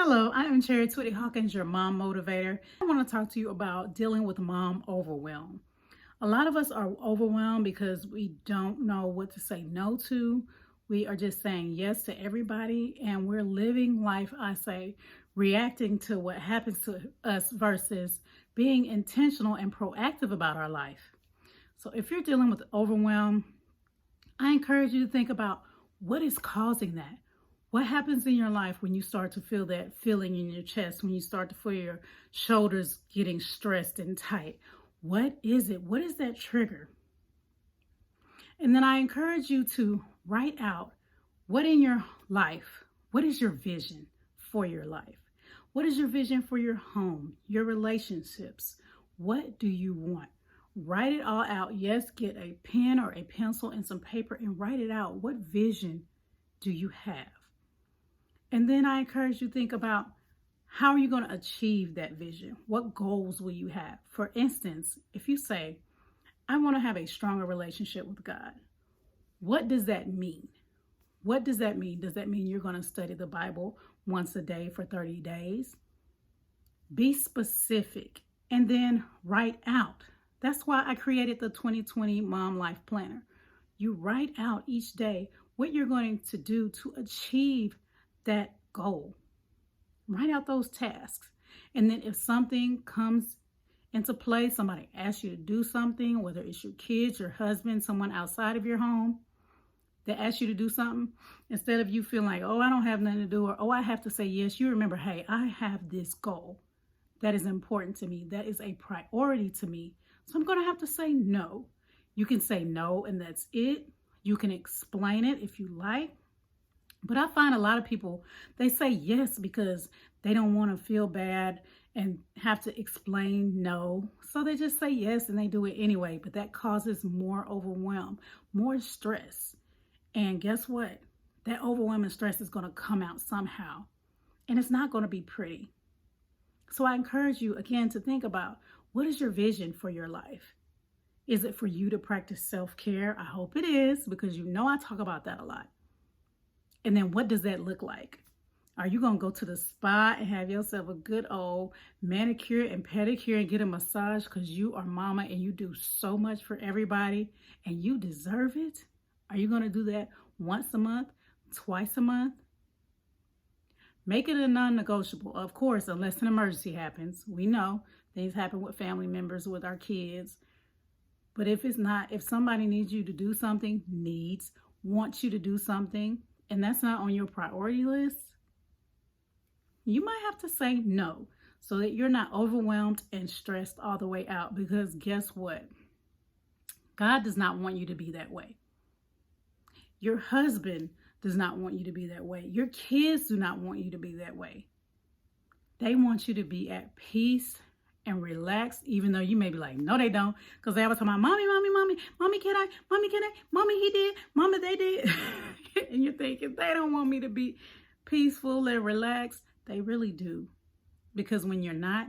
Hello, I am Chari Twitty-Hawkins, your mom motivator. I want to talk to you about dealing with mom overwhelm. A lot of us are overwhelmed because we don't know what to say no to. We are just saying yes to everybody, and we're living life, I say, reacting to what happens to us versus being intentional and proactive about our life. So if you're dealing with overwhelm, I encourage you to think about what is causing that. What happens in your life when you start to feel that feeling in your chest, when you start to feel your shoulders getting stressed and tight? What is it? What is that trigger? And then I encourage you to write out what in your life, what is your vision for your life? What is your vision for your home, your relationships? What do you want? Write it all out. Yes, get a pen or a pencil and some paper and write it out. What vision do you have? And then I encourage you to think about how are you going to achieve that vision? What goals will you have? For instance, if you say, I want to have a stronger relationship with God, what does that mean? What does that mean? Does that mean you're going to study the Bible once a day for 30 days? Be specific and then write out. That's why I created the 2020 Mom Life Planner. You write out each day what you're going to do to achieve that goal. Write out those tasks. And then if something comes into play, somebody asks you to do something, whether it's your kids, your husband, someone outside of your home that asks you to do something, instead of you feeling like, oh, I don't have nothing to do, or oh, I have to say yes, you remember, hey, I have this goal that is important to me. That is a priority to me. So I'm going to have to say no. You can say no, and that's it. You can explain it if you like. But I find a lot of people, they say yes because they don't want to feel bad and have to explain no. So they just say yes and they do it anyway. But that causes more overwhelm, more stress. And guess what? That overwhelming stress is going to come out somehow. And it's not going to be pretty. So I encourage you, again, to think about what is your vision for your life? Is it for you to practice self-care? I hope it is, because you know I talk about that a lot. And then what does that look like? Are you going to go to the spa and have yourself a good old manicure and pedicure and get a massage because you are mama and you do so much for everybody and you deserve it? Are you going to do that once a month, twice a month? Make it a non-negotiable, of course, unless an emergency happens. We know things happen with family members, with our kids. But if it's not, if somebody needs you to do something, wants you to do something, and that's not on your priority list, you might have to say no so that you're not overwhelmed and stressed all the way out. Because guess what? God does not want you to be that way. Your husband does not want you to be that way. Your kids do not want you to be that way. They want you to be at peace and relaxed, even though you may be like, no, they don't. Because they always talking about, mommy, can I? Mommy, he did. Mama, they did. And you're thinking, they don't want me to be peaceful and relaxed. They really do. Because when you're not,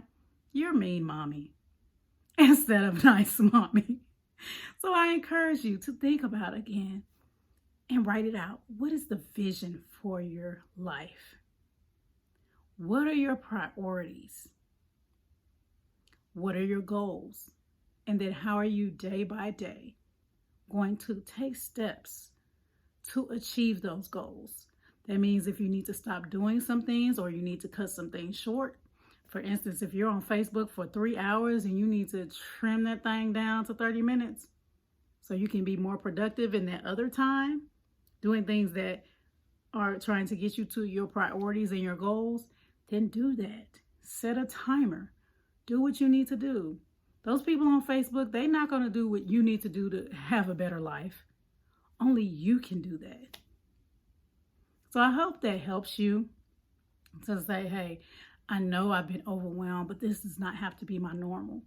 you're mean mommy instead of nice mommy. So I encourage you to think about it again and write it out. What is the vision for your life? What are your priorities? What are your goals? And then how are you day by day going to take steps to achieve those goals? That means if you need to stop doing some things or you need to cut some things short. For instance, if you're on Facebook for 3 hours and you need to trim that thing down to 30 minutes so you can be more productive in that other time, doing things that are trying to get you to your priorities and your goals, then do that. Set a timer. Do what you need to do. Those people on Facebook, they're not going to do what you need to do to have a better life. Only you can do that. So I hope that helps you to say, hey, I know I've been overwhelmed, but this does not have to be my normal.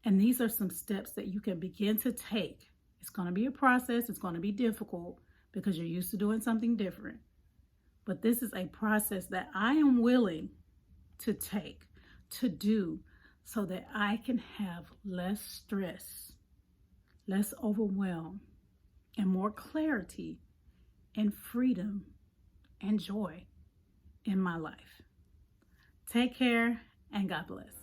And these are some steps that you can begin to take. It's going to be a process. It's going to be difficult because you're used to doing something different. But this is a process that I am willing to take, to do, so that I can have less stress, less overwhelm, and more clarity and freedom and joy in my life. Take care and God bless.